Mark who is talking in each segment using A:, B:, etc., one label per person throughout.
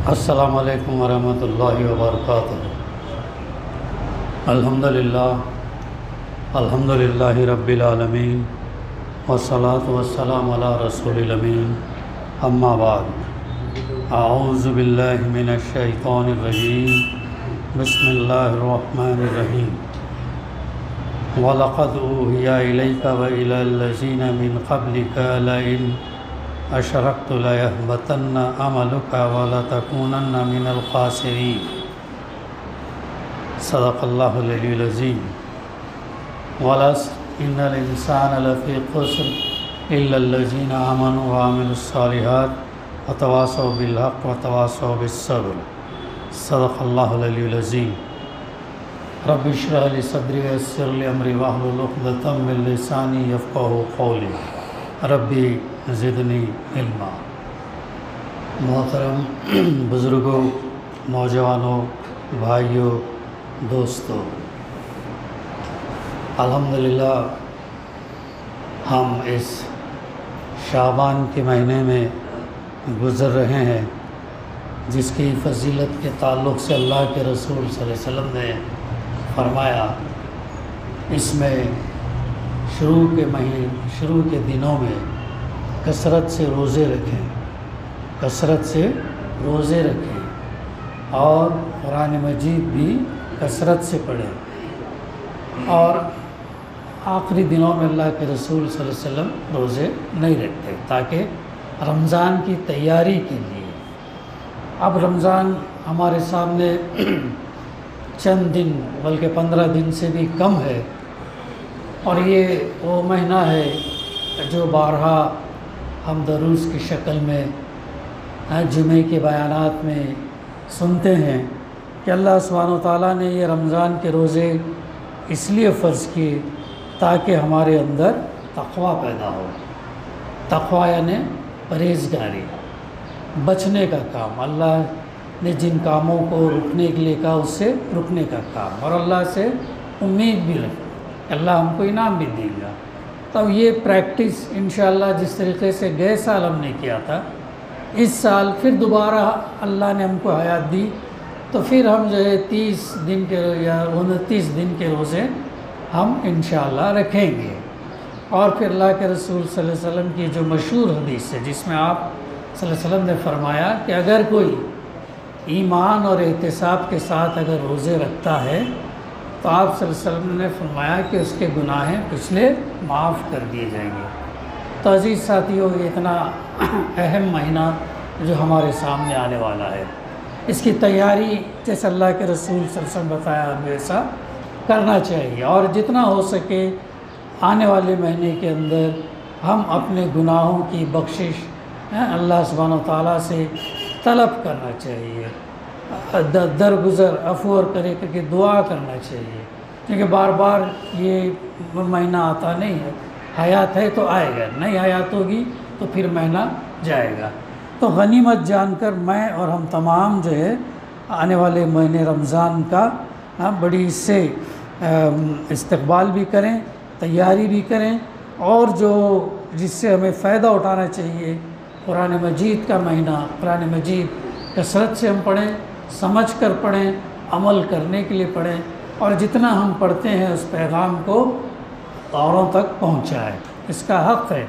A: السلام علیکم ورحمۃ اللہ وبرکاتہ۔ الحمد للہ رب العالمین والصلاة والسلام علی رسول الامین، اما بعد، اعوذ باللہ من الشیطان الرجیم، بسم اللہ الرحمن الرحیم۔ وَلَقَدْ أُوحِيَ إِلَيْكَ وَإِلَى الَّذِينَ مِنْ قَبْلِكَ لَئِنْ أَشْرَكْتَ لَيَحْبَطَنَّ عَمَلُكَ وَلَتَكُونَنَّ مِنَ الْخَاسِرِينَ۔ صدق اللہ العلی العظیم۔ وَالْعَصْرِ إِنَّ الْإِنسَانَ لَفِي خُسْرٍ إِلَّا الَّذِينَ آمَنُوا وَعَمِلُوا الصَّالِحَاتِ وَتَوَاصَوْا بِالْحَقِّ وَتَوَاصَوْا بِالصَّبْرِ۔ صدق اللہ العلی العظیم۔ رب اشرح لی صدری ویسر لی امری واحلل عقدۃ من لسانی یفقہوا قولی، ربی زدنی علما۔ محترم بزرگوں، نوجوانوں، بھائیوں، دوستوں، الحمدللہ ہم اس شعبان کے مہینے میں گزر رہے ہیں، جس کی فضیلت کے تعلق سے اللہ کے رسول صلی اللہ علیہ وسلم نے فرمایا، اس میں شروع کے دنوں میں کثرت سے روزے رکھیں اور قرآن مجید بھی کثرت سے پڑھیں، اور آخری دنوں میں اللہ کے رسول صلی اللہ علیہ وسلم روزے نہیں رکھتے تاکہ رمضان کی تیاری کے لیے۔ اب رمضان ہمارے سامنے چند دن بلکہ 15 دن سے بھی کم ہے، اور یہ وہ مہینہ ہے جو بارہا ہم دروس کی شکل میں جمعے کے بیانات میں سنتے ہیں کہ اللہ سبحانہ و تعالیٰ نے یہ رمضان کے روزے اس لیے فرض کیے تاکہ ہمارے اندر تقویٰ پیدا ہو۔ تقویٰ یعنی پرہیزگاری، بچنے کا کام، اللہ نے جن کاموں کو رکنے کے لیے کہا اس سے رکنے کا کام، اور اللہ سے امید بھی رکھیں، اللہ ہم کو انعام بھی دے گا۔ تو یہ پریکٹس انشاءاللہ جس طریقے سے گئے سال ہم نے کیا تھا، اس سال پھر دوبارہ اللہ نے ہم کو حیات دی، تو پھر ہم جو ہے 30 دن کے یا 29 دن کے روزے ہم انشاءاللہ رکھیں گے۔ اور پھر اللہ کے رسول صلی اللہ علیہ وسلم کی جو مشہور حدیث ہے، جس میں آپ صلی اللہ علیہ وسلم نے فرمایا کہ اگر کوئی ایمان اور احتساب کے ساتھ اگر روزے رکھتا ہے تو آپ صلی اللہ علیہ وسلم نے فرمایا کہ اس کے گناہیں پچھلے معاف کر دیے جائیں گے۔ تو عزیز ساتھیوں، یہ اتنا اہم مہینہ جو ہمارے سامنے آنے والا ہے، اس کی تیاری جیسے اللہ کے رسول صلی اللہ علیہ وسلم بتایا ہمیں ایسا کرنا چاہیے، اور جتنا ہو سکے آنے والے مہینے کے اندر ہم اپنے گناہوں کی بخشش اللہ سبحانہ و تعالیٰ سے طلب کرنا چاہیے، درگزر عفو کرے کر کے دعا کرنا چاہیے، کیونکہ بار بار یہ مہینہ آتا نہیں ہے۔ حیات ہے تو آئے گا، نہیں حیات ہوگی تو پھر مہینہ جائے گا۔ تو غنیمت جان کر میں اور ہم تمام جو ہے آنے والے مہینے رمضان کا بڑی اس سے استقبال بھی کریں، تیاری بھی کریں، اور جو جس سے ہمیں فائدہ اٹھانا چاہیے۔ قرآن مجید کا مہینہ، قرآن مجید کثرت سے ہم پڑھیں، سمجھ کر پڑھیں، عمل کرنے کے لیے پڑھیں، اور جتنا ہم پڑھتے ہیں اس پیغام کو اوروں تک پہنچائیں۔ اس کا حق ہے،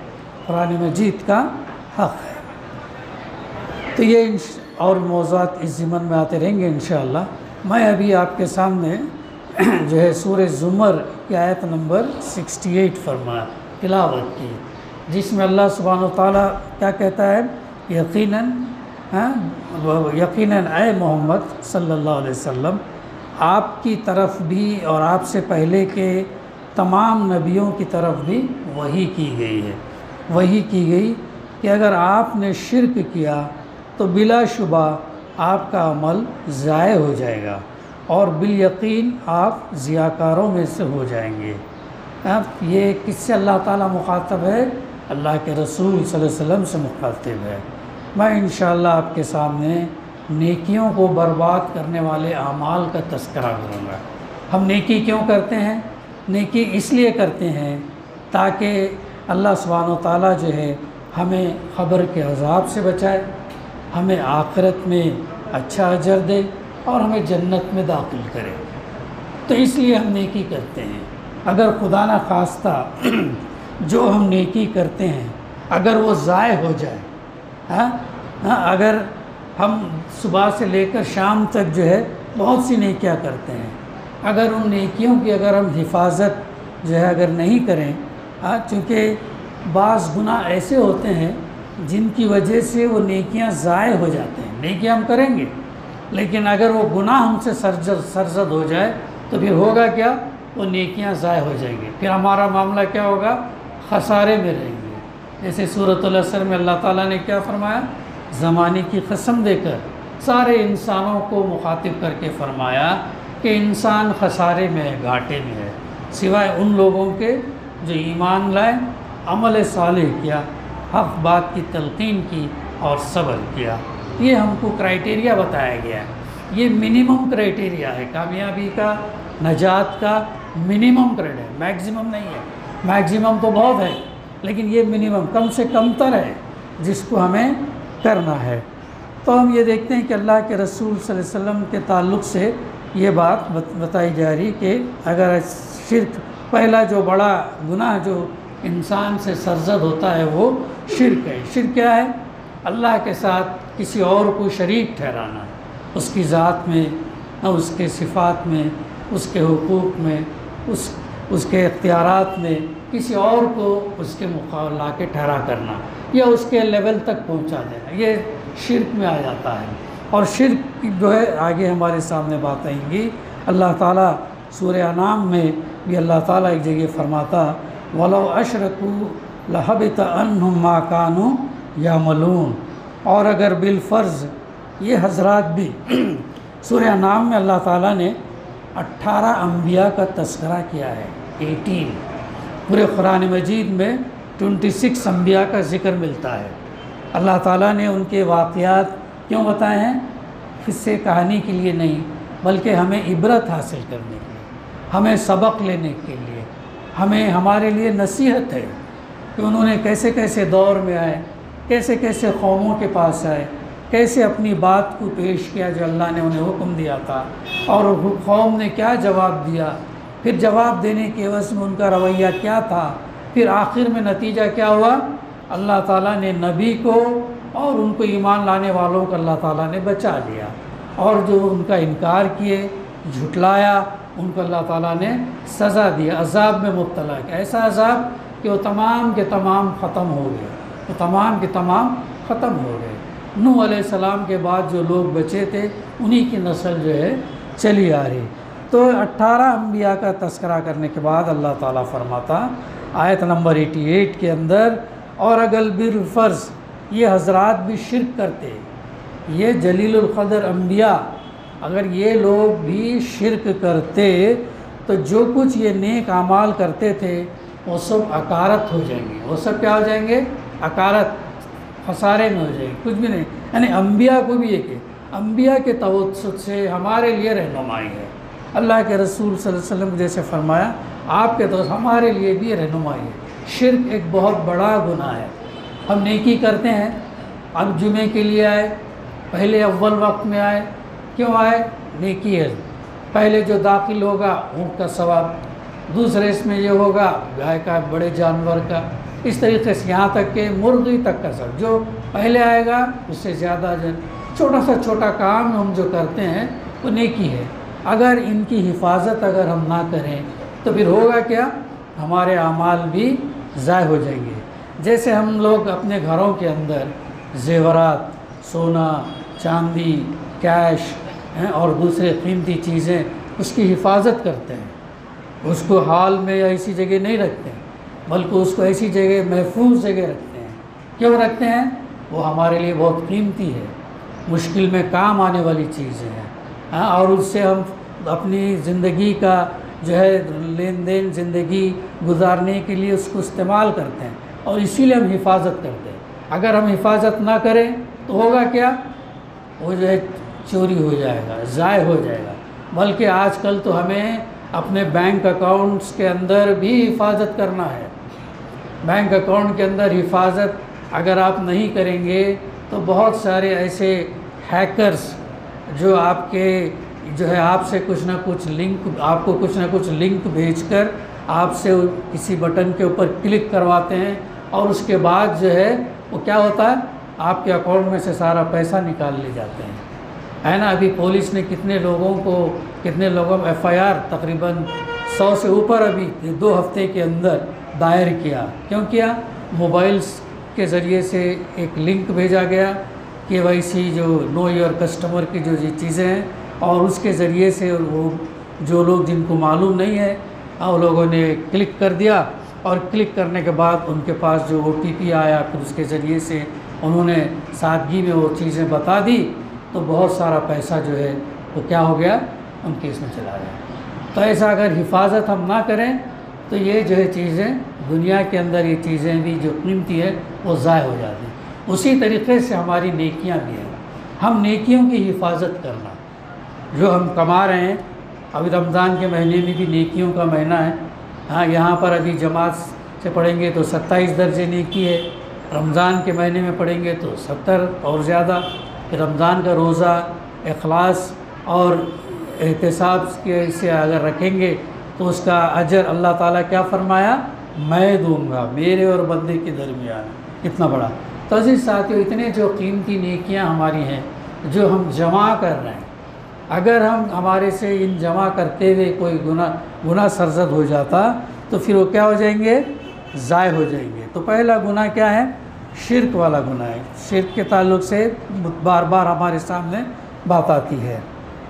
A: قرآن مجید کا حق ہے۔ تو یہ اور موضوعات اس ضمن میں آتے رہیں گے انشاءاللہ۔ میں ابھی آپ کے سامنے جو ہے سورہ زمر کی آیت نمبر 68 تلاوت کی، جس میں اللہ سبحانہ و تعالیٰ کیا کہتا ہے؟ یقیناً اے محمد صلی اللہ علیہ وسلم، آپ کی طرف بھی اور آپ سے پہلے کے تمام نبیوں کی طرف بھی وحی کی گئی ہے، وحی کی گئی کہ اگر آپ نے شرک کیا تو بلا شبہ آپ کا عمل ضائع ہو جائے گا، اور بالیقین آپ ضیاءکاروں میں سے ہو جائیں گے۔ یہ کس سے اللہ تعالیٰ مخاطب ہے؟ اللہ کے رسول صلی اللہ علیہ وسلم سے مخاطب ہے۔ میں انشاءاللہ آپ کے سامنے نیکیوں کو برباد کرنے والے اعمال کا تذکرہ کروں گا۔ ہم نیکی کیوں کرتے ہیں؟ نیکی اس لیے کرتے ہیں تاکہ اللہ سبحانہ و تعالیٰ جو ہے ہمیں قبر کے عذاب سے بچائے، ہمیں آخرت میں اچھا اجر دے اور ہمیں جنت میں داخل کرے۔ تو اس لیے ہم نیکی کرتے ہیں۔ اگر خدا نہ خواستہ جو ہم نیکی کرتے ہیں اگر وہ ضائع ہو جائے، اگر ہم صبح سے لے کر شام تک جو ہے بہت سی نیکیاں کرتے ہیں، اگر ان نیکیوں کی اگر ہم حفاظت جو ہے اگر نہیں کریں، چونکہ بعض گناہ ایسے ہوتے ہیں جن کی وجہ سے وہ نیکیاں ضائع ہو جاتے ہیں۔ نیکیاں ہم کریں گے لیکن اگر وہ گناہ ہم سے سرزد ہو جائے تو پھر ہوگا کیا؟ وہ نیکیاں ضائع ہو جائیں گی، پھر ہمارا معاملہ کیا ہوگا؟ خسارے میں رہیں گے۔ جیسے سورۃ العصر میں اللہ تعالیٰ نے کیا فرمایا؟ زمانے کی قسم دے کر سارے انسانوں کو مخاطب کر کے فرمایا کہ انسان خسارے میں ہے، گھاٹے میں ہے، سوائے ان لوگوں کے جو ایمان لائے، عمل صالح کیا، حق بات کی تلقین کی اور صبر کیا۔ یہ ہم کو کرائٹیریا بتایا گیا ہے، یہ منیمم کرائٹیریا ہے کامیابی کا، نجات کا منیمم کرائٹیریا، میکسیمم نہیں ہے۔ میکسیمم تو بہت ہے لیکن یہ منیمم کم سے کم تر ہے جس کو ہمیں کرنا ہے۔ تو ہم یہ دیکھتے ہیں کہ اللہ کے رسول صلی اللہ علیہ وسلم کے تعلق سے یہ بات بتائی جا رہی کہ اگر شرک، پہلا جو بڑا گناہ جو انسان سے سرزد ہوتا ہے وہ شرک ہے۔ شرک کیا ہے؟ اللہ کے ساتھ کسی اور کو شریک ٹھہرانا، اس کی ذات میں، اس کے صفات میں، اس کے حقوق میں، اس کے اختیارات میں کسی اور کو اس کے مقابل لا کے ٹھہرا کرنا یا اس کے لیول تک پہنچا دینا، یہ شرک میں آ جاتا ہے۔ اور شرک جو ہے آگے ہمارے سامنے بات آئیں گی۔ اللہ تعالیٰ سورہ انعام میں بھی اللہ تعالیٰ ایک جگہ فرماتا وَلَوْ أَشْرَكُوا لَحَبِطَ عَنْهُمْ مَا كَانُوا يَعْمَلُونَ۔ اور اگر بالفرض یہ حضرات بھی سورہ انعام میں اللہ تعالیٰ نے 18 انبیاء کا تذکرہ کیا ہے، 18 پورے قرآن مجید میں 26 انبیاء کا ذکر ملتا ہے۔ اللہ تعالیٰ نے ان کے واقعات کیوں بتائے ہیں؟ قصے کہانی کے لیے نہیں بلکہ ہمیں عبرت حاصل کرنے کے لیے، ہمیں سبق لینے کے لیے، ہمارے لیے نصیحت ہے کہ انہوں نے کیسے کیسے دور میں آئے، کیسے کیسے قوموں کے پاس آئے، کیسے اپنی بات کو پیش کیا جو اللہ نے انہیں حکم دیا تھا، اور قوم نے کیا جواب دیا، پھر جواب دینے کے عوض میں ان کا رویہ کیا تھا، پھر آخر میں نتیجہ کیا ہوا؟ اللہ تعالیٰ نے نبی کو اور ان کو ایمان لانے والوں کو اللہ تعالیٰ نے بچا لیا، اور جو ان کا انکار کیے، جھٹلایا، ان کو اللہ تعالیٰ نے سزا دیا، عذاب میں مبتلا کیا، ایسا عذاب کہ وہ تمام کے تمام ختم ہو گئے، وہ تمام کے تمام ختم ہو گئے۔ نوح علیہ السلام کے بعد جو لوگ بچے تھے انہی کی نسل جو ہے چلی آ رہی۔ تو 18 انبیاء کا تذکرہ کرنے کے بعد اللہ تعالیٰ فرماتا آیت نمبر 88 کے اندر، اور اگر بالفرض یہ حضرات بھی شرک کرتے، یہ جلیل القدر انبیاء اگر یہ لوگ بھی شرک کرتے تو جو کچھ یہ نیک اعمال کرتے تھے وہ سب عکارت ہو جائیں گے، وہ سب کیا ہو جائیں گے؟ عکارت، خسارے میں ہو جائیں گے، کچھ بھی نہیں۔ یعنی انبیاء کو بھی یہ کہ انبیاء کے توسط سے ہمارے لیے رہنمائی ہے، اللہ کے رسول صلی اللہ علیہ وسلم جیسے فرمایا آپ کے توسط ہمارے لیے بھی رہنمائی ہے۔ شرک ایک بہت بڑا گناہ ہے۔ ہم نیکی کرتے ہیں، اب جمعے کے لیے آئے، پہلے اول وقت میں آئے، کیوں آئے؟ نیکی ہے۔ پہلے جو داخل ہوگا اونٹ کا ثواب، دوسرے اس میں یہ ہوگا گائے کا، بڑے جانور کا، اس طریقے سے یہاں تک کہ مرغی تک کا سب جو پہلے آئے گا اس سے زیادہ چھوٹا سا چھوٹا کام ہم جو کرتے ہیں وہ نیکی ہے۔ اگر ان کی حفاظت اگر ہم نہ کریں تو پھر ہوگا کیا؟ ہمارے اعمال بھی ضائع ہو جائیں گے۔ جیسے ہم لوگ اپنے گھروں کے اندر زیورات، سونا، چاندی، کیش اور دوسرے قیمتی چیزیں اس کی حفاظت کرتے ہیں، اس کو حال میں یا ایسی جگہ نہیں رکھتے ہیں بلکہ اس کو ایسی جگہ محفوظ جگہ رکھتے ہیں۔ کیوں رکھتے ہیں؟ وہ ہمارے لیے بہت قیمتی ہے، مشکل میں کام آنے والی چیزیں ہیں، اور اس سے ہم اپنی زندگی کا جو ہے لین دین زندگی گزارنے کے لیے اس کو استعمال کرتے ہیں، اور اسی لیے ہم حفاظت کرتے ہیں۔ اگر ہم حفاظت نہ کریں تو ہوگا کیا؟ وہ جو ہے چوری ہو جائے گا، ضائع ہو جائے گا۔ بلکہ آج کل تو ہمیں اپنے بینک اکاؤنٹس کے اندر بھی حفاظت کرنا ہے۔ بینک اکاؤنٹ کے اندر حفاظت اگر آپ نہیں کریں گے تو بہت سارے ایسے ہیکرز جو آپ کے جو ہے آپ سے کچھ نہ کچھ لنک، آپ کو کچھ نہ کچھ لنک بھیج کر آپ سے کسی بٹن کے اوپر کلک کرواتے ہیں، اور اس کے بعد جو ہے وہ کیا ہوتا ہے، آپ کے اکاؤنٹ میں سے سارا پیسہ نکال لے جاتے ہیں، ہے نا۔ ابھی پولیس نے کتنے لوگوں ایف آئی آر تقریباً 100 سے اوپر ابھی 2 ہفتے کے اندر دائر کیا۔ کیوں کیا؟ موبائلز کے ذریعے سے ایک لنک بھیجا گیا، KYC جو نو یور کسٹمر کی جو چیزیں ہیں، اور اس کے ذریعے سے وہ جو لوگ جن کو معلوم نہیں ہے وہ لوگوں نے کلک کر دیا، اور کلک کرنے کے بعد ان کے پاس جو OTP آیا، پھر اس کے ذریعے سے انہوں نے سادگی میں وہ چیزیں بتا دی، تو بہت سارا پیسہ جو ہے وہ کیا ہو گیا، ان کے اس میں چلا گیا۔ تو ایسا اگر حفاظت ہم نہ کریں تو یہ جو ہے چیزیں دنیا کے اندر، یہ چیزیں بھی جو قیمتی ہے وہ ضائع ہو جاتی ہیں۔ اسی طریقے سے ہماری نیکیاں بھی ہیں، ہم نیکیوں کی حفاظت کرنا، جو ہم کما رہے ہیں۔ ابھی رمضان کے مہینے میں بھی نیکیوں کا مہینہ ہے، ہاں یہاں پر ابھی جماعت سے پڑھیں گے تو 27 درجے نیکی ہے، رمضان کے مہینے میں پڑھیں گے تو 70 اور زیادہ۔ پھر رمضان کا روزہ اخلاص اور احتساب کے سے اگر رکھیں گے تو اس کا اجر اللہ تعالیٰ کیا فرمایا، میں دوں گا میرے اور بندے کے درمیان، اتنا بڑا۔ تو عزیز ساتھیو، اتنے جو قیمتی نیکیاں ہماری ہیں جو ہم جمع کر رہے ہیں، اگر ہمارے سے ان جمع کرتے ہوئے کوئی گناہ سرزد ہو جاتا تو پھر وہ کیا ہو جائیں گے، ضائع ہو جائیں گے۔ تو پہلا گناہ کیا ہے، شرک والا گناہ ہے۔ شرک کے تعلق سے بار بار ہمارے سامنے بات آتی ہے۔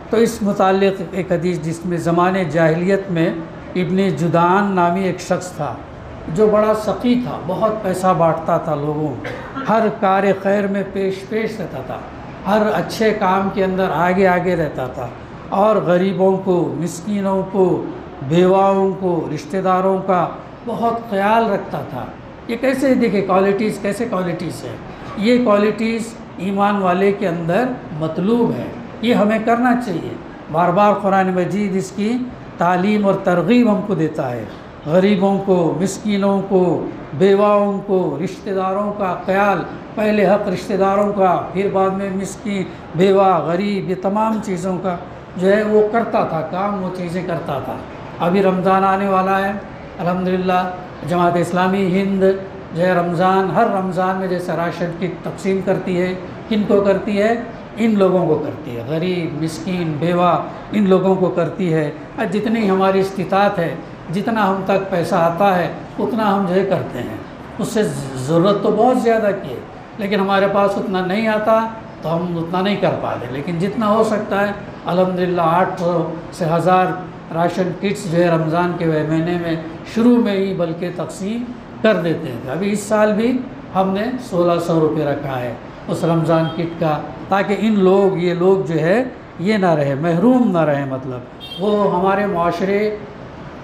A: تو اس متعلق ایک حدیث، جس میں زمانے جاہلیت میں ابن جدعان نامی ایک شخص تھا جو بڑا سخی تھا، بہت پیسہ بانٹتا تھا لوگوں کو، ہر کار خیر میں پیش رہتا تھا، ہر اچھے کام کے اندر آگے رہتا تھا، اور غریبوں کو، مسکینوں کو، بیواؤں کو، رشتہ داروں کا بہت خیال رکھتا تھا۔ یہ کیسے دیکھیں کیسے کوالٹیز ہے، یہ کوالٹیز ایمان والے کے اندر مطلوب ہے، یہ ہمیں کرنا چاہیے۔ بار بار قرآن مجید اس کی تعلیم اور ترغیب ہم کو دیتا ہے، غریبوں کو، مسکینوں کو، بیواؤں کو، رشتہ داروں کا خیال، پہلے حق رشتہ داروں کا، پھر بعد میں مسکین، بیوہ، غریب، یہ تمام چیزوں کا جو ہے وہ کرتا تھا کام، وہ چیزیں کرتا تھا۔ ابھی رمضان آنے والا ہے، الحمدللہ جماعت اسلامی ہند جو ہے ہر رمضان میں جیسے راشن کی تقسیم کرتی ہے، کن کو کرتی ہے، ان لوگوں کو کرتی ہے، غریب، مسکین، بیوہ، ان لوگوں کو کرتی ہے۔ اور جتنی ہماری استطاعت ہے، جتنا ہم تک پیسہ آتا ہے اتنا ہم جو ہے کرتے ہیں۔ اس سے ضرورت تو بہت زیادہ کی ہے، لیکن ہمارے پاس اتنا نہیں آتا تو ہم اتنا نہیں کر پاتے، لیکن جتنا ہو سکتا ہے الحمدللہ 800 سے 1000 راشن کٹس جو ہے رمضان کے مہینے میں شروع میں ہی بلکہ تقسیم کر دیتے ہیں۔ ابھی اس سال بھی ہم نے 1600 روپے رکھا ہے اس رمضان کٹ کا، تاکہ یہ لوگ جو ہے یہ نہ رہے، محروم نہ رہے، مطلب وہ ہمارے معاشرے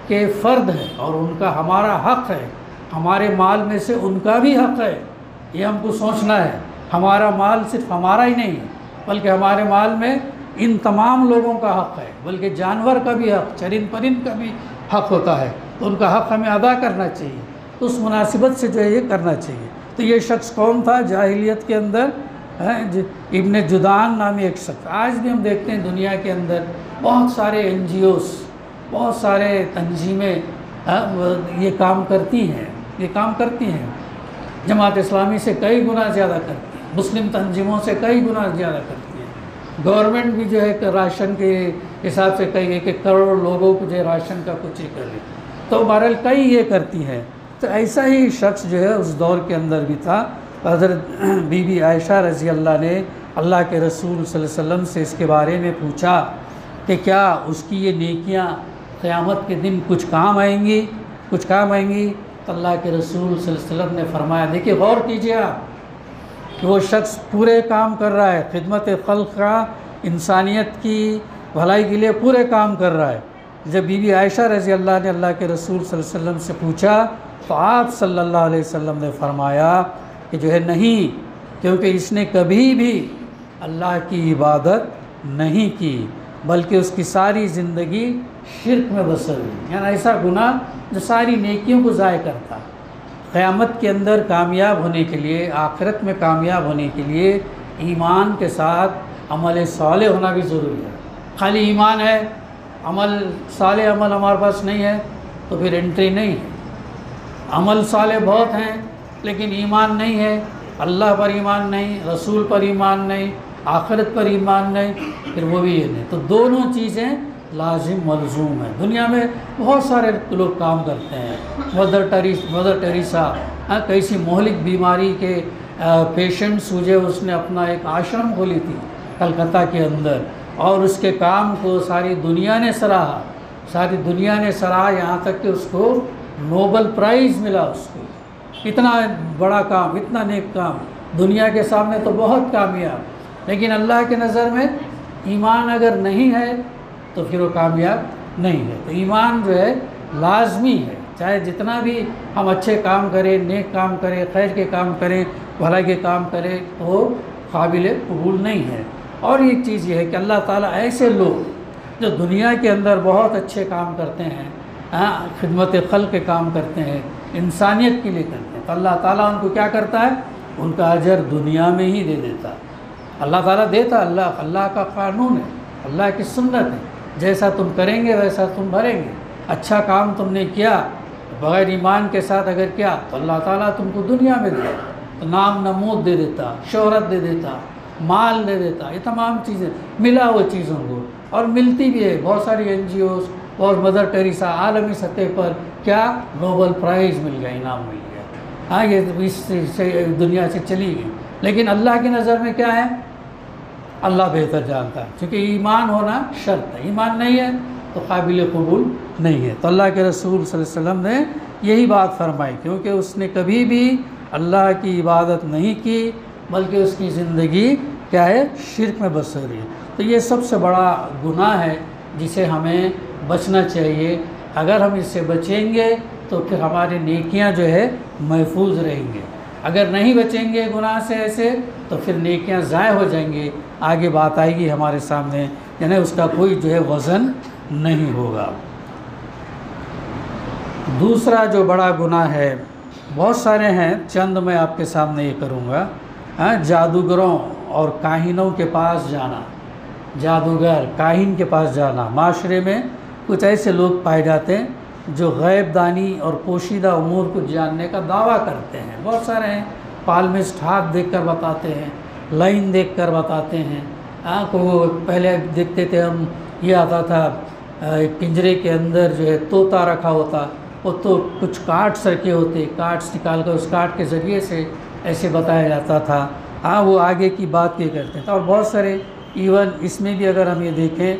A: کے فرد ہیں اور ان کا ہمارا حق ہے، ہمارے مال میں سے ان کا بھی حق ہے، یہ ہم کو سوچنا ہے۔ ہمارا مال صرف ہمارا ہی نہیں ہے، بلکہ ہمارے مال میں ان تمام لوگوں کا حق ہے، بلکہ جانور کا بھی حق، چرند پرند کا بھی حق ہوتا ہے، تو ان کا حق ہمیں ادا کرنا چاہیے، تو اس مناسبت سے جو ہے یہ کرنا چاہیے۔ تو یہ شخص کون تھا جاہلیت کے اندر؟ ابن جدعان نامی ایک شخص۔ آج بھی ہم دیکھتے ہیں دنیا کے اندر بہت سارے NGOs، بہت سارے تنظیمیں یہ کام کرتی ہیں، جماعت اسلامی سے کئی گنا زیادہ کرتی ہیں، مسلم تنظیموں سے کئی گنا زیادہ کرتی ہیں، گورنمنٹ بھی جو ہے راشن کے حساب سے کئی 1 کروڑ لوگوں کو جو ہے راشن کا کچھ ہی کر رہی، تو بہرحال کئی یہ کرتی ہیں۔ تو ایسا ہی شخص جو ہے اس دور کے اندر بھی تھا۔ حضرت بی بی عائشہ رضی اللہ نے اللہ کے رسول صلی اللہ علیہ وسلم سے اس کے بارے میں پوچھا کہ کیا اس کی یہ نیکیاں قیامت کے دن کچھ کام آئیں گی؟ تو اللہ کے رسول صلی اللہ علیہ وسلم نے فرمایا، دیکھیے غور کیجیے آپ کہ وہ شخص پورے کام کر رہا ہے، خدمت خلق کا، انسانیت کی بھلائی کے لیے پورے کام کر رہا ہے۔ جب بی بی عائشہ رضی اللہ نے اللہ کے رسول صلی اللہ علیہ وسلم سے پوچھا تو آپ صلی اللہ علیہ وسلم نے فرمایا کہ جو ہے نہیں، کیونکہ اس نے کبھی بھی اللہ کی عبادت نہیں کی، بلکہ اس کی ساری زندگی شرک میں بسر ہوئی، یعنی ایسا گناہ جو ساری نیکیوں کو ضائع کرتا۔ قیامت کے اندر کامیاب ہونے کے لیے، آخرت میں کامیاب ہونے کے لیے ایمان کے ساتھ عمل صالح ہونا بھی ضروری ہے. خالی ایمان ہے، عمل صالح عمل ہمارے پاس نہیں ہے تو پھر انٹری نہیں ہے. عمل صالح بہت ہیں لیکن ایمان نہیں ہے، اللہ پر ایمان نہیں، رسول پر ایمان نہیں، آخرت پر ایمان نہیں، پھر وہ بھی یہ نہیں. تو دونوں چیزیں لازم ملزوم ہیں. دنیا میں بہت سارے لوگ کام کرتے ہیں. مدر ٹریسا کیسی مہلک بیماری کے پیشنٹس ہوئے، اس نے اپنا ایک آشرم کھولی تھی کلکتہ کے اندر، اور اس کے کام کو ساری دنیا نے سراہا، یہاں تک کہ اس کو نوبل پرائز ملا. اس کو اتنا بڑا کام، اتنا نیک کام، دنیا کے سامنے تو بہت کامیاب، لیکن اللہ کے نظر میں ایمان اگر نہیں ہے تو پھر وہ کامیاب نہیں ہے. تو ایمان جو ہے لازمی ہے، چاہے جتنا بھی ہم اچھے کام کریں، نیک کام کریں، خیر کے کام کریں، بھلائی کے کام کریں، تو وہ قابل قبول نہیں ہے. اور ایک چیز یہ ہے کہ اللہ تعالیٰ ایسے لوگ جو دنیا کے اندر بہت اچھے کام کرتے ہیں، خدمت خلق کے کام کرتے ہیں، انسانیت کے لیے کرتے ہیں، تو اللہ تعالیٰ ان کو کیا کرتا ہے؟ ان کا اجر دنیا میں ہی دے دیتا. اللہ تعالیٰ دیتا، اللہ کا قانون ہے، اللہ کی سنت ہے. جیسا تم کریں گے ویسا تم بھریں گے. اچھا کام تم نے کیا بغیر ایمان کے ساتھ اگر کیا تو اللہ تعالیٰ تم کو دنیا میں دے، تو نام نمود دے دیتا، شہرت دے دیتا، مال دے دیتا. یہ تمام چیزیں ملا وہ چیزوں کو، اور ملتی بھی ہے. بہت ساری NGOs، بہت مدر ٹریسا عالمی سطح پر کیا نوبل پرائز مل گیا، انعام مل گیا. یہ اس سے دنیا سے چلی گئی. لیکن اللہ کی نظر میں کیا ہے؟ اللہ بہتر جانتا ہے، کیونکہ ایمان ہونا شرط ہے. ایمان نہیں ہے تو قابل قبول نہیں ہے. تو اللہ کے رسول صلی اللہ علیہ وسلم نے یہی بات فرمائی، کیونکہ اس نے کبھی بھی اللہ کی عبادت نہیں کی، بلکہ اس کی زندگی کیا ہے؟ شرک میں بسر ہے. تو یہ سب سے بڑا گناہ ہے جسے ہمیں بچنا چاہیے. اگر ہم اس سے بچیں گے تو پھر ہماری نیکیاں جو ہے محفوظ رہیں گے. اگر نہیں بچیں گے گناہ سے ایسے تو پھر نیکیاں ضائع ہو جائیں گے. آگے بات آئے گی ہمارے سامنے، یعنی اس کا کوئی جو ہے وزن نہیں ہوگا. دوسرا جو بڑا گناہ ہے، بہت سارے ہیں، چند میں آپ کے سامنے یہ کروں گا. جادوگروں اور کاہنوں کے پاس جانا، جادوگر کاہن کے پاس جانا. معاشرے میں کچھ ایسے لوگ پائے جاتے ہیں جو غیب دانی اور پوشیدہ امور کو جاننے کا دعویٰ کرتے ہیں. بہت سارے ہیں، پالمسٹ ہاتھ دیکھ کر بتاتے ہیں، لائن دیکھ کر بتاتے ہیں. کو پہلے دیکھتے تھے ہم، یہ آتا تھا ایک پنجرے کے اندر جو ہے طوطا رکھا ہوتا، وہ تو کچھ کارڈس رکھے ہوتے، کارڈس نکال کر اس کارڈ کے ذریعے سے ایسے بتایا جاتا تھا. وہ آگے کی بات یہ کرتے تھے. اور بہت سارے ایون اس میں بھی اگر ہم یہ دیکھیں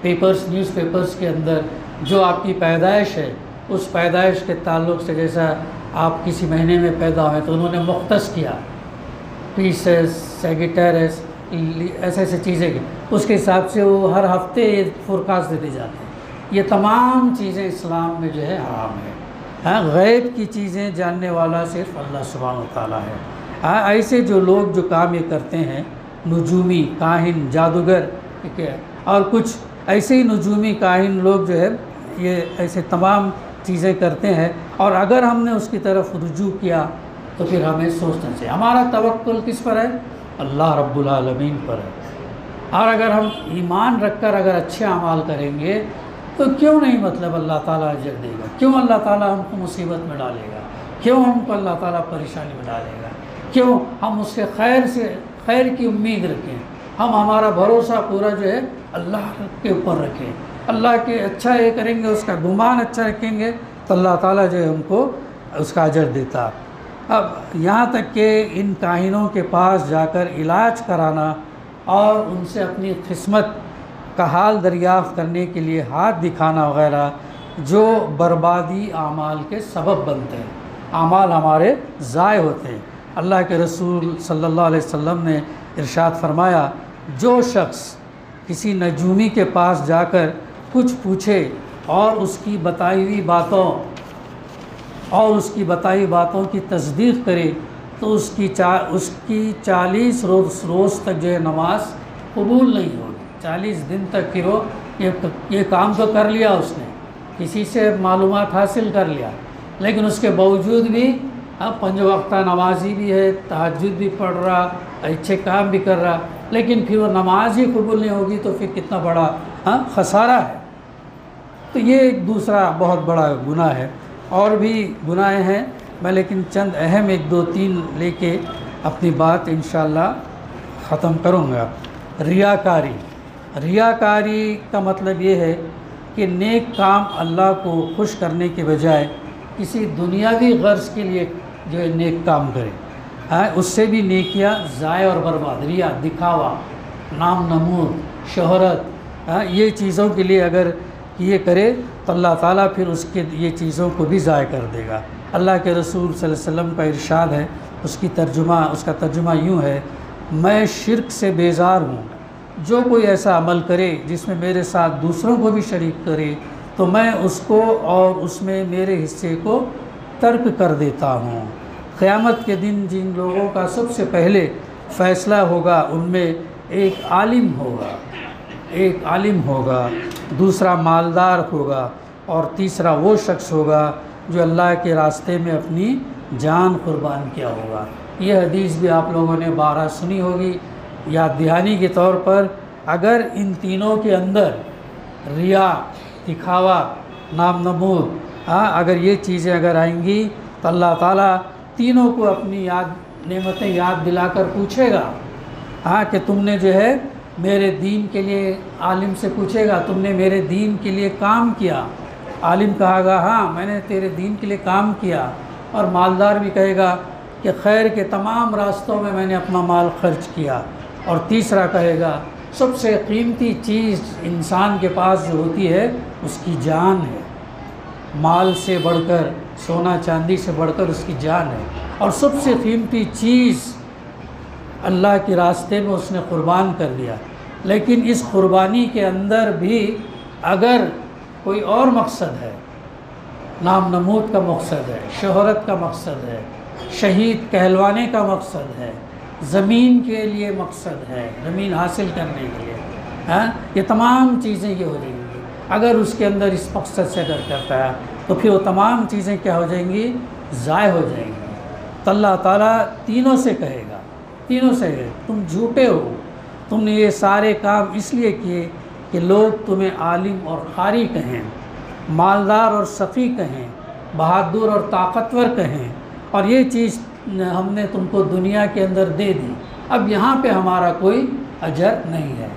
A: پیپرز، نیوز پیپرز کے اندر جو آپ کی پیدائش ہے، اس پیدائش کے تعلق سے، جیسا آپ کسی مہینے میں پیدا ہوئے تو انہوں نے مختص کیا، پیسز، سیگیٹیرس، ایسے چیزیں کی، اس کے حساب سے وہ ہر ہفتے یہ فورکاسٹ دیتے جاتے ہیں. یہ تمام چیزیں اسلام میں جو ہے حرام ہے. غیب کی چیزیں جاننے والا صرف اللہ سبحانہ و تعالیٰ ہے. ایسے جو لوگ جو کام یہ کرتے ہیں، نجومی، کاہن، جادوگر، ٹھیک ہے، اور کچھ ایسے ہی نجومی کاہن لوگ جو ہے یہ ایسے تمام چیزیں کرتے ہیں. اور اگر ہم نے اس کی طرف رجوع کیا تو پھر ہمیں سوچنا چاہیے ہمارا توکل کس پر ہے؟ اللہ رب العالمین پر ہے. اور اگر ہم ایمان رکھ کر اگر اچھے اعمال کریں گے تو کیوں نہیں مطلب اللہ تعالیٰ اجر دے گا؟ کیوں اللہ تعالیٰ ہم کو مصیبت میں ڈالے گا؟ کیوں ہم کو اللہ تعالیٰ پریشانی میں ڈالے گا؟ کیوں ہم اس کے خیر کی امید رکھیں؟ ہم ہمارا بھروسہ پورا جو ہے اللہ کے اوپر رکھیں، اللہ کے اچھا یہ کریں گے، اس کا گمان اچھا رکھیں گے تو اللہ تعالیٰ جو ہے ہم کو اس کا اجر دیتا. اب یہاں تک کہ ان کاہنوں کے پاس جا کر علاج کرانا اور ان سے اپنی قسمت کا حال دریافت کرنے کے لیے ہاتھ دکھانا وغیرہ، جو بربادی اعمال کے سبب بنتے ہیں، اعمال ہمارے ضائع ہوتے ہیں. اللہ کے رسول صلی اللہ علیہ وسلم نے ارشاد فرمایا، جو شخص کسی نجومی کے پاس جا کر کچھ پوچھے اور اس کی بتائی ہوئی باتوں کی تصدیق کرے تو اس کی 40 روز تک جو ہے نماز قبول نہیں ہوگی. 40 دن تک کہ وہ یہ کام تو کر لیا، اس نے کسی سے معلومات حاصل کر لیا، لیکن اس کے باوجود بھی 5 وقتہ نمازی بھی ہے، تہجد بھی پڑھ رہا، اچھے کام بھی کر رہا، لیکن پھر وہ نماز ہی قبول نہیں ہوگی تو پھر کتنا بڑا خسارہ ہے۔ تو یہ ایک دوسرا بہت بڑا گناہ ہے، اور بھی گناہ ہیں، میں لیکن چند اہم 1 2 3 لے کے اپنی بات انشاءاللہ ختم کروں گا۔ ریاکاری۔ ریاکاری کا مطلب یہ ہے کہ نیک کام اللہ کو خوش کرنے کے بجائے کسی دنیاوی غرض کے لیے جو ہے نیک کام کرے، اس سے بھی نیکیاں ضائع اور برباد۔ ریا، دکھاوا، نام نمود، شہرت، یہ چیزوں کے لیے اگر یہ کرے تو اللہ تعالیٰ پھر اس کے یہ چیزوں کو بھی ضائع کر دے گا۔ اللہ کے رسول صلی اللہ علیہ وسلم کا ارشاد ہے، اس کا ترجمہ یوں ہے: میں شرک سے بیزار ہوں، جو کوئی ایسا عمل کرے جس میں میرے ساتھ دوسروں کو بھی شریک کرے تو میں اس کو اور اس میں میرے حصے کو ترک کر دیتا ہوں۔ قیامت کے دن جن لوگوں کا سب سے پہلے فیصلہ ہوگا ان میں ایک عالم ہوگا، دوسرا مالدار ہوگا، اور تیسرا وہ شخص ہوگا جو اللہ کے راستے میں اپنی جان قربان کیا ہوگا۔ یہ حدیث بھی آپ لوگوں نے بارہا سنی ہوگی۔ یاد دہانی کے طور پر اگر ان تینوں کے اندر ریا، دکھاوا، نام نمود، اگر یہ چیزیں اگر آئیں گی تو اللہ تعالیٰ تینوں کو اپنی نعمتیں یاد دلا کر پوچھے گا کہ تم نے جو ہے میرے دین کے لیے، عالم سے پوچھے گا تم نے میرے دین کے لیے کام کیا؟ عالم کہے گا ہاں میں نے تیرے دین کے لیے کام کیا، اور مالدار بھی کہے گا کہ خیر کے تمام راستوں میں نے اپنا مال خرچ کیا، اور تیسرا کہے گا سب سے قیمتی چیز انسان کے پاس جو ہوتی ہے اس کی جان ہے، مال سے بڑھ کر، سونا چاندی سے بڑھ کر اس کی جان ہے، اور سب سے قیمتی چیز اللہ کے راستے میں اس نے قربان کر دیا۔ لیکن اس قربانی کے اندر بھی اگر کوئی اور مقصد ہے، نام نمود کا مقصد ہے، شہرت کا مقصد ہے، شہید کہلوانے کا مقصد ہے، زمین کے لیے مقصد ہے، زمین حاصل کرنے کے لیے، یہ تمام چیزیں یہ ہو جائیں گی۔ اگر اس کے اندر اس مقصد سے اگر کرتا ہے تو پھر وہ تمام چیزیں کیا ہو جائیں گی؟ ضائع ہو جائیں گی۔ تو اللہ تعالیٰ تینوں سے کہے گا، تینوں سے تم جھوٹے ہو، تم نے یہ سارے کام اس لیے کیے کہ لوگ تمہیں عالم اور قاری کہیں، مالدار اور سخی کہیں، بہادر اور طاقتور کہیں، اور یہ چیز ہم نے تم کو دنیا کے اندر دے دی، اب یہاں پہ ہمارا کوئی اجر نہیں ہے۔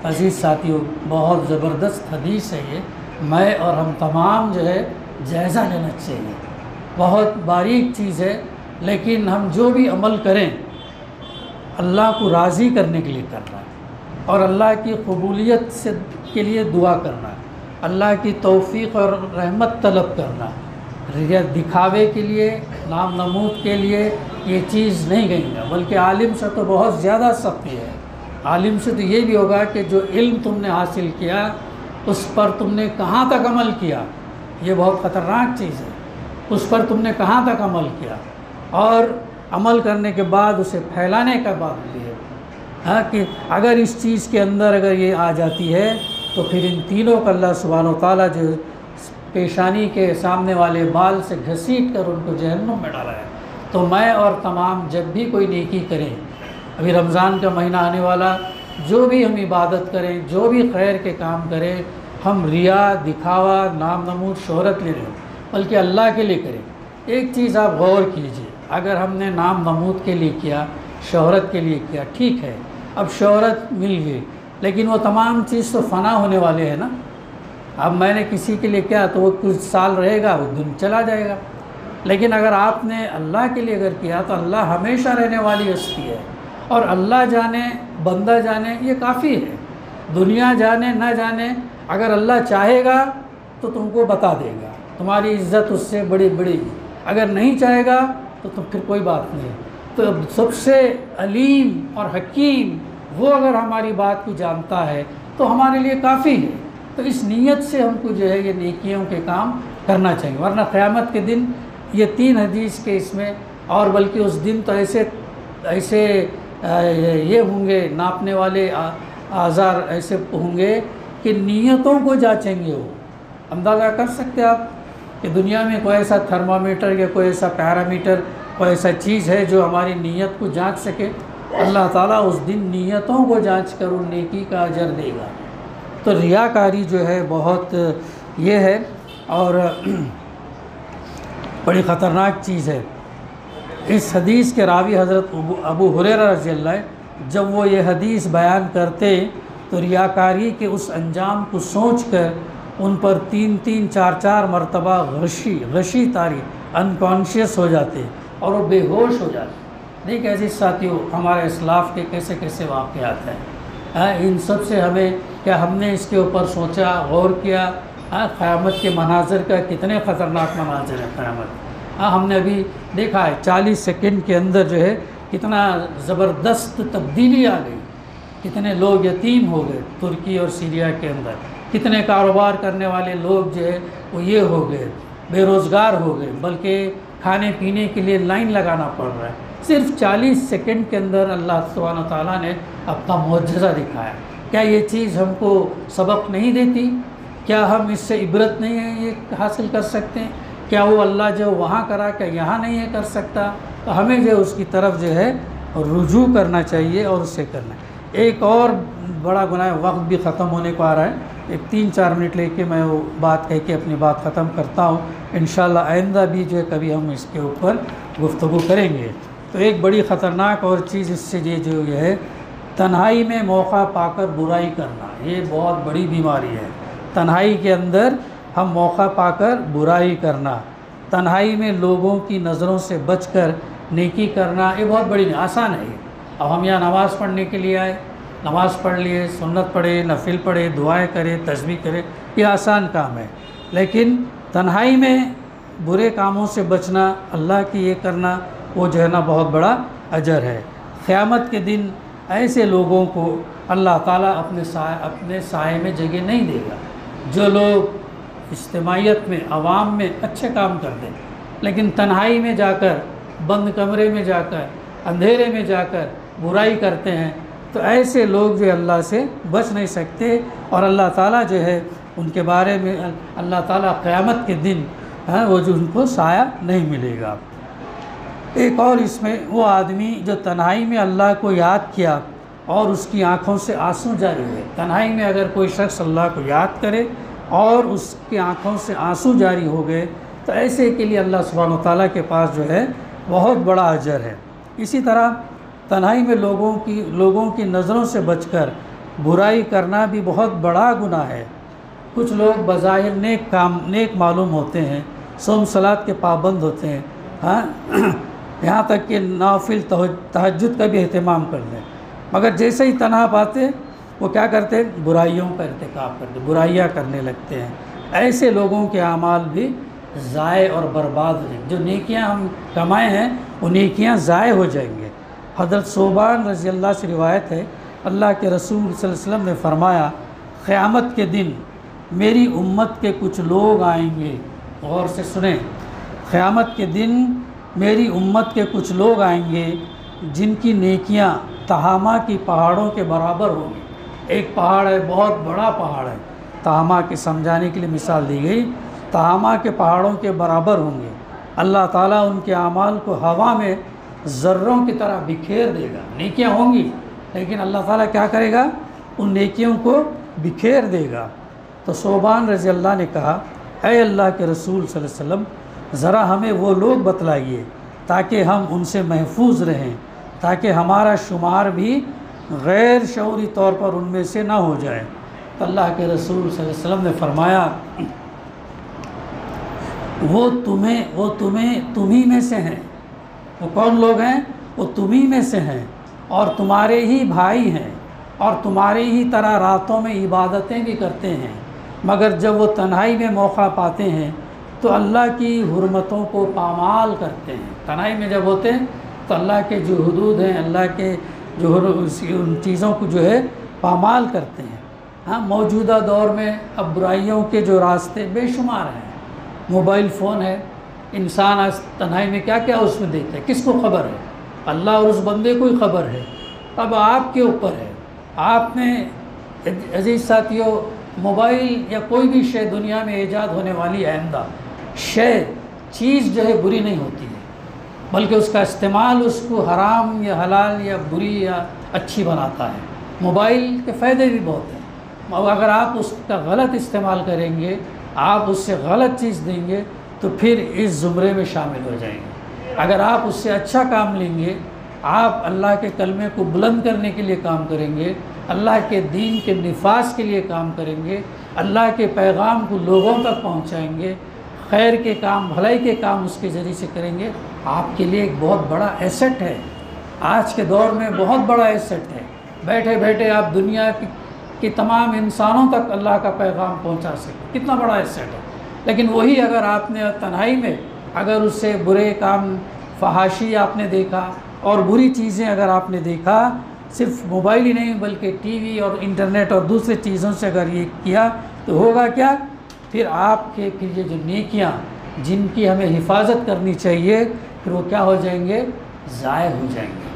A: عزیز ساتھیوں، بہت زبردست حدیث ہے یہ، میں اور ہم تمام جو ہے جائزہ لینا چاہیے، بہت باریک چیز ہے، لیکن ہم جو بھی عمل کریں اللہ کو راضی کرنے کے لیے کرنا ہے، اور اللہ کی قبولیت سے کے لیے دعا کرنا ہے، اللہ کی توفیق اور رحمت طلب کرنا ہے۔ دکھاوے کے لیے، نام نمود کے لیے یہ چیز نہیں کہیں گا، بلکہ عالم سے تو بہت زیادہ سختی ہے۔ عالم سے تو یہ بھی ہوگا کہ جو علم تم نے حاصل کیا اس پر تم نے کہاں تک عمل کیا، یہ بہت خطرناک چیز ہے، اس پر تم نے کہاں تک عمل کیا، اور عمل کرنے کے بعد اسے پھیلانے کا بات بھی ہے کہ اگر اس چیز کے اندر اگر یہ آ جاتی ہے تو پھر ان تینوں کا اللہ سبحانہ و تعالیٰ جو پیشانی کے سامنے والے بال سے گھسیٹ کر ان کو جہنم میں ڈالا ہے۔ تو میں اور تمام جب بھی کوئی نیکی کریں، ابھی رمضان کا مہینہ آنے والا، جو بھی ہم عبادت کریں، جو بھی خیر کے کام کریں، ہم ریا، دکھاوا، نام نمود، شہرت لے لیں، بلکہ اللہ کے لیے کریں۔ ایک چیز آپ غور کیجئے، اگر ہم نے نام نمود کے لیے کیا، شہرت کے لیے کیا، ٹھیک ہے، اب شہرت مل گئی، لیکن وہ تمام چیز تو فنا ہونے والے ہیں نا۔ اب میں نے کسی کے لیے کیا تو وہ کچھ سال رہے گا، وہ دن چلا جائے گا، لیکن اگر آپ نے اللہ کے لیے اگر کیا تو اللہ ہمیشہ رہنے والی ہستی ہے، اور اللہ جانے، بندہ جانے، یہ کافی ہے۔ دنیا جانے نہ جانے، اگر اللہ چاہے گا تو تم کو بتا دے گا، تمہاری عزت اس سے بڑی بڑی گی، اگر نہیں چاہے گا تو پھر کوئی بات نہیں۔ تو سب سے علیم اور حکیم وہ اگر ہماری بات کو جانتا ہے تو ہمارے لیے کافی ہے۔ تو اس نیت سے ہم کو جو ہے یہ نیکیوں کے کام کرنا چاہیے، ورنہ قیامت کے دن یہ 3 حدیث کے اس میں، اور بلکہ اس دن تو ایسے یہ ہوں گے، ناپنے والے آزار ایسے ہوں گے کہ نیتوں کو جانچیں گے۔ وہ اندازہ کر سکتے آپ کہ دنیا میں کوئی ایسا تھرمامیٹر یا کوئی ایسا پیرامیٹر، کوئی ایسا چیز ہے جو ہماری نیت کو جانچ سکے؟ اللہ تعالیٰ اس دن نیتوں کو جانچ کر ان نیکی کا اجر دے گا۔ تو ریاکاری جو ہے بہت یہ ہے اور بڑی خطرناک چیز ہے۔ اس حدیث کے راوی حضرت ابو ہریرہ رضی اللہ عنہ جب وہ یہ حدیث بیان کرتے تو ریاکاری کے اس انجام کو سوچ کر ان پر 3-4 مرتبہ غشی طاری انکانشیس ہو جاتے اور وہ بے ہوش ہو جاتے۔ دیکھ عزیز ساتھیو، ہمارے اسلاف کے کیسے کیسے واقعات ہیں، ان سب سے ہم نے اس کے اوپر سوچا، غور کیا؟ قیامت کے مناظر کا کتنے خطرناک مناظر ہیں قیامت۔ ہم نے ابھی دیکھا ہے 40 سیکنڈ کے اندر جو ہے کتنا زبردست تبدیلی آ گئی، کتنے لوگ یتیم ہو گئے ترکی اور سیریا کے اندر، کتنے کاروبار کرنے والے لوگ جو ہے وہ یہ ہو گئے، بے روزگار ہو گئے، بلکہ کھانے پینے کے لیے لائن لگانا پڑ رہا ہے۔ صرف 40 سیکنڈ کے اندر اللہ سبحانہ تعالیٰ نے اپنا معجزہ دکھایا۔ کیا یہ چیز ہم کو سبق نہیں دیتی؟ کیا ہم اس سے عبرت نہیں ہے یہ حاصل کر سکتے ہیں؟ کیا وہ اللہ جو وہاں کرا کیا یہاں نہیں ہے کر سکتا؟ تو ہمیں جو اس کی طرف جو ہے رجوع کرنا چاہیے اور اس سے کرنا ہے۔ ایک اور بڑا گناہ، وقت بھی ختم ہونے کو آ رہا ہے، ایک 3-4 منٹ لے کے میں وہ بات کہہ کے اپنی بات ختم کرتا ہوں۔ انشاءاللہ آئندہ بھی جو ہے کبھی ہم اس کے اوپر گفتگو کریں گے۔ تو ایک بڑی خطرناک اور چیز اس سے یہ جو ہے تنہائی میں موقع پا کر برائی کرنا، یہ بہت بڑی بیماری ہے۔ تنہائی کے اندر ہم موقع پا کر برائی کرنا، تنہائی میں لوگوں کی نظروں سے بچ کر نیکی کرنا، یہ بہت بڑی آسان ہے۔ اب ہم یہاں نماز پڑھنے کے لیے آئے، نماز پڑھ لیے، سنت پڑھے، نفل پڑھے، دعائیں کرے، تسبیح کرے، یہ آسان کام ہے۔ لیکن تنہائی میں برے کاموں سے بچنا، اللہ کی یہ کرنا، وہ جو ہے نا بہت بڑا اجر ہے۔ قیامت کے دن ایسے لوگوں کو اللہ تعالیٰ اپنے سائے میں جگہ نہیں دے گا، جو لوگ اجتماعیت میں، عوام میں اچھے کام کرتے ہیں لیکن تنہائی میں جا کر، بند کمرے میں جا کر، اندھیرے میں جا کر برائی کرتے ہیں، تو ایسے لوگ جو اللہ سے بچ نہیں سکتے، اور اللہ تعالیٰ جو ہے ان کے بارے میں اللہ تعالیٰ قیامت کے دن وہ جو ان کو سایہ نہیں ملے گا۔ ایک اور اس میں وہ آدمی جو تنہائی میں اللہ کو یاد کیا اور اس کی آنکھوں سے آنسو جاری ہوئے۔ تنہائی میں اگر کوئی شخص اللہ کو یاد کرے اور اس کی آنکھوں سے آنسو جاری ہو گئے تو ایسے کے لیے اللہ سبحانہ وتعالیٰ کے پاس جو ہے بہت بڑا اجر ہے۔ اسی طرح تنہائی میں لوگوں کی نظروں سے بچ کر برائی کرنا بھی بہت بڑا گناہ ہے۔ کچھ لوگ بظاہر نیک معلوم ہوتے ہیں، صوم صلات کے پابند ہوتے ہیں، یہاں تک کہ نافل تہجد کا بھی اہتمام کر لیں، مگر جیسے ہی تنہا پاتے وہ کیا کرتے ہیں؟ برائیوں کا ارتکاب کرتے، برائیاں کرنے لگتے ہیں۔ ایسے لوگوں کے اعمال بھی ضائع اور برباد ہو جائیں گے۔ جو نیکیاں ہم کمائے ہیں وہ نیکیاں ضائع ہو جائیں گے۔ حضرت صوبان رضی اللہ سے روایت ہے، اللہ کے رسول صلی اللہ علیہ وسلم نے فرمایا، قیامت کے دن میری امت کے کچھ لوگ آئیں گے، غور سے سنیں، قیامت کے دن میری امت کے کچھ لوگ آئیں گے جن کی نیکیاں تہامہ کی پہاڑوں کے برابر ہوں گی۔ ایک پہاڑ ہے، بہت بڑا پہاڑ ہے، تہامہ کے سمجھانے کے لیے مثال دی گئی، تہامہ کے پہاڑوں کے برابر ہوں گے۔ اللہ تعالیٰ ان کے اعمال کو ہوا میں ذروں کی طرح بکھیر دے گا۔ نیکیاں ہوں گی لیکن اللہ تعالیٰ کیا کرے گا؟ ان نیکیوں کو بکھیر دے گا۔ تو صوبان رضی اللہ نے کہا، اے اللہ کے رسول صلی اللہ علیہ وسلم، ذرا ہمیں وہ لوگ بتلائیے تاکہ ہم ان سے محفوظ رہیں، تاکہ ہمارا شمار بھی غیر شعوری طور پر ان میں سے نہ ہو جائے۔ تو اللہ کے رسول صلی اللہ علیہ وسلم نے فرمایا، وہ تمہیں میں سے ہیں۔ وہ کون لوگ ہیں؟ وہ تمہیں میں سے ہیں اور تمہارے ہی بھائی ہیں اور تمہاری ہی طرح راتوں میں عبادتیں بھی کرتے ہیں، مگر جب وہ تنہائی میں موقع پاتے ہیں تو اللہ کی حرمتوں کو پامال کرتے ہیں۔ تنہائی میں جب ہوتے ہیں تو اللہ کے جو حدود ہیں، اللہ کے جو ان چیزوں کو جو ہے پامال کرتے ہیں۔ ہاں، موجودہ دور میں اب برائیوں کے جو راستے بے شمار ہیں۔ موبائل فون ہے، انسان آج تنہائی میں کیا کیا اس میں دیکھتا ہے، کس کو خبر ہے؟ اللہ اور اس بندے کو ہی خبر ہے۔ اب آپ کے اوپر ہے، آپ نے عزیز ساتھیوں، موبائل یا کوئی بھی شے دنیا میں ایجاد ہونے والی آئندہ چیز جو ہے بری نہیں ہوتی ہے۔ بلکہ اس کا استعمال اس کو حرام یا حلال یا بری یا اچھی بناتا ہے۔ موبائل کے فائدے بھی بہت ہیں، اگر آپ اس کا غلط استعمال کریں گے، آپ اس سے غلط چیز دیں گے تو پھر اس زمرے میں شامل ہو جائیں گے۔ اگر آپ اس سے اچھا کام لیں گے، آپ اللہ کے کلمے کو بلند کرنے کے لیے کام کریں گے، اللہ کے دین کے نفاذ کے لیے کام کریں گے، اللہ کے پیغام کو لوگوں تک پہنچائیں گے، خیر کے کام، بھلائی کے کام اس کے ذریعے سے کریں گے، آپ کے لیے ایک بہت بڑا ایسٹ ہے۔ آج کے دور میں بہت بڑا ایسٹ ہے، بیٹھے بیٹھے آپ دنیا کی تمام انسانوں تک اللہ کا پیغام پہنچا سکتے، کتنا بڑا ایسٹ ہے۔ لیکن وہی اگر آپ نے تنہائی میں اگر اس سے برے کام، فحاشی آپ نے دیکھا اور بری چیزیں اگر آپ نے دیکھا، صرف موبائل ہی نہیں بلکہ ٹی وی اور انٹرنیٹ اور دوسرے چیزوں سے اگر یہ کیا تو ہوگا کیا؟ پھر آپ کے یہ جو نیکیاں جن کی ہمیں حفاظت کرنی چاہیے، پھر وہ کیا ہو جائیں گے؟ ضائع ہو جائیں گے۔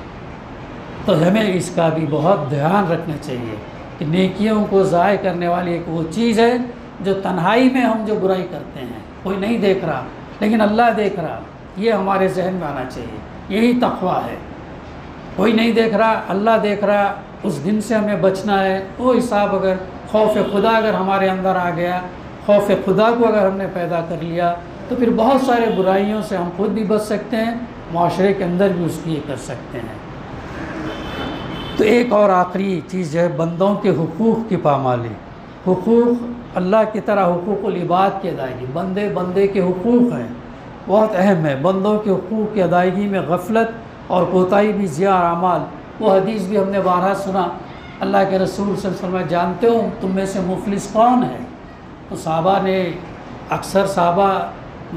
A: تو ہمیں اس کا بھی بہت دھیان رکھنا چاہیے کہ نیکیوں کو ضائع کرنے والی ایک وہ چیز ہے جو تنہائی میں ہم جو برائی کرتے ہیں، کوئی نہیں دیکھ رہا لیکن اللہ دیکھ رہا، یہ ہمارے ذہن میں آنا چاہیے۔ یہی تقویٰ ہے، کوئی نہیں دیکھ رہا، اللہ دیکھ رہا، اس دن سے ہمیں بچنا ہے۔ وہ حساب اگر خوف خدا اگر ہمارے اندر آ گیا، خوف خدا کو اگر ہم نے پیدا کر لیا تو پھر بہت سارے برائیوں سے ہم خود بھی بچ سکتے ہیں، معاشرے کے اندر بھی اس کی یہ کر سکتے ہیں۔ تو ایک اور آخری چیز ہے بندوں کے حقوق کی پامالی۔ حقوق اللہ کی طرح حقوق العباد کی ادائیگی، بندے کے حقوق ہیں، بہت اہم ہے۔ بندوں کے حقوق کی ادائیگی میں غفلت اور کوتاہی بھی ضیاء اعمال۔ وہ حدیث بھی ہم نے بارہا سنا، اللہ کے رسول صلی اللہ علیہ وسلم جانتے ہو تم میں سے مفلس کون ہے؟ تو صحابہ نے اکثر صحابہ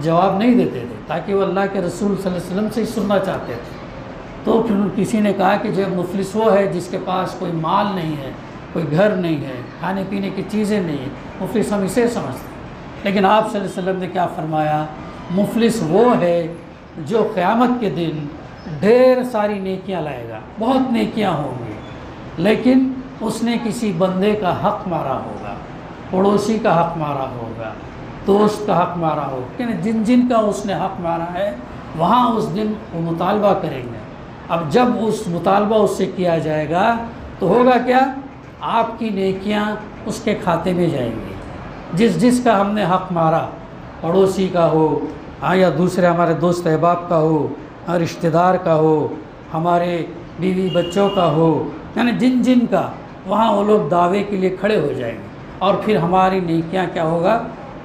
A: جواب نہیں دیتے تھے تاکہ وہ اللہ کے رسول صلی اللہ علیہ وسلم سے ہی سننا چاہتے تھے۔ تو پھر کسی نے کہا کہ جو مفلس وہ ہے جس کے پاس کوئی مال نہیں ہے، کوئی گھر نہیں ہے، کھانے پینے کی چیزیں نہیں ہیں، مفلس ہم اسے سمجھتے ہیں۔ لیکن آپ صلی اللہ علیہ وسلم نے کیا فرمایا؟ مفلس وہ ہے جو قیامت کے دن ڈھیر ساری نیکیاں لائے گا، بہت نیکیاں ہوں گی، لیکن اس نے کسی بندے کا حق مارا ہوگا، پڑوسی کا حق مارا ہوگا، دوست کا حق مارا ہوگا، یعنی جن کا اس نے حق مارا ہے وہاں اس دن وہ مطالبہ کریں گے۔ اب جب اس مطالبہ اس سے کیا جائے گا تو ہوگا کیا؟ آپ کی نیکیاں اس کے کھاتے میں جائیں گی۔ جس کا ہم نے حق مارا، پڑوسی کا ہو یا دوسرے ہمارے دوست احباب کا ہو، رشتہ دار کا ہو، ہمارے بیوی بچوں کا ہو، یعنی جن کا، وہاں وہ لوگ دعوے کے لیے کھڑے ہو جائیں گے اور پھر ہماری نیکیاں کیا ہوگا؟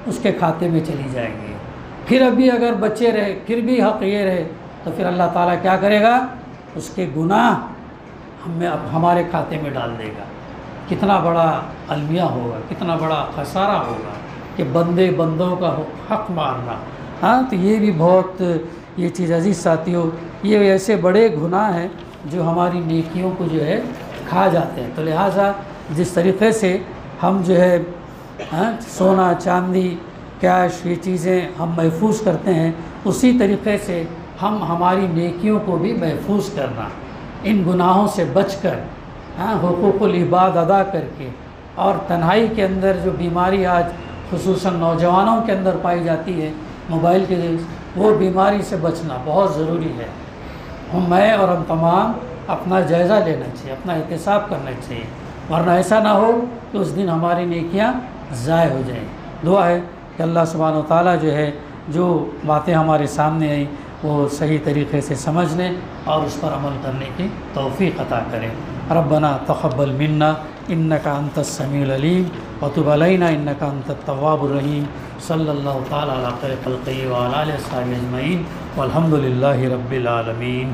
A: اس کے کھاتے میں چلی جائیں گی۔ پھر ابھی اگر بچے رہے، پھر بھی حق یہ رہے تو پھر اللہ تعالیٰ کیا کرے گا؟ اس کے گناہ ہمارے کھاتے میں ڈال دے گا۔ کتنا بڑا المیہ ہوگا، کتنا بڑا خسارہ ہوگا کہ بندوں کا حق مارنا۔ ہاں، تو یہ بھی بہت یہ چیز عزیز ساتھیوں، یہ ایسے بڑے گناہ ہیں جو ہماری نیکیوں کو جو ہے کھا جاتے ہیں۔ تو لہٰذا جس طریقے سے ہم جو ہے سونا چاندی کیش یہ چیزیں ہم محفوظ کرتے ہیں، اسی طریقے سے ہم ہماری نیکیوں کو بھی محفوظ کرنا، ان گناہوں سے بچ کر، حقوق العباد ادا کر کے، اور تنہائی کے اندر جو بیماری آج خصوصاً نوجوانوں کے اندر پائی جاتی ہے موبائل کے ذریعے، وہ بیماری سے بچنا بہت ضروری ہے۔ میں اور ہم تمام اپنا جائزہ لینا چاہیے، اپنا احتساب کرنا چاہیے، ورنہ ایسا نہ ہو کہ اس دن ہماری نیکیاں ضائع ہو جائیں۔ دعا ہے کہ اللہ سبحانہ و تعالیٰ جو ہے جو باتیں ہمارے سامنے آئیں وہ صحیح طریقے سے سمجھنے اور اس پر عمل کرنے کی توفیق عطا کرے۔ ربنا تقبل منا انک انت السمیع العلیم وتب علینا انک انت التواب الرحیم۔ صلی اللہ تعالیٰ علی خیر خلقہ وعلی آلہ وصحبہ اجمعین والحمد للہ رب العالمین۔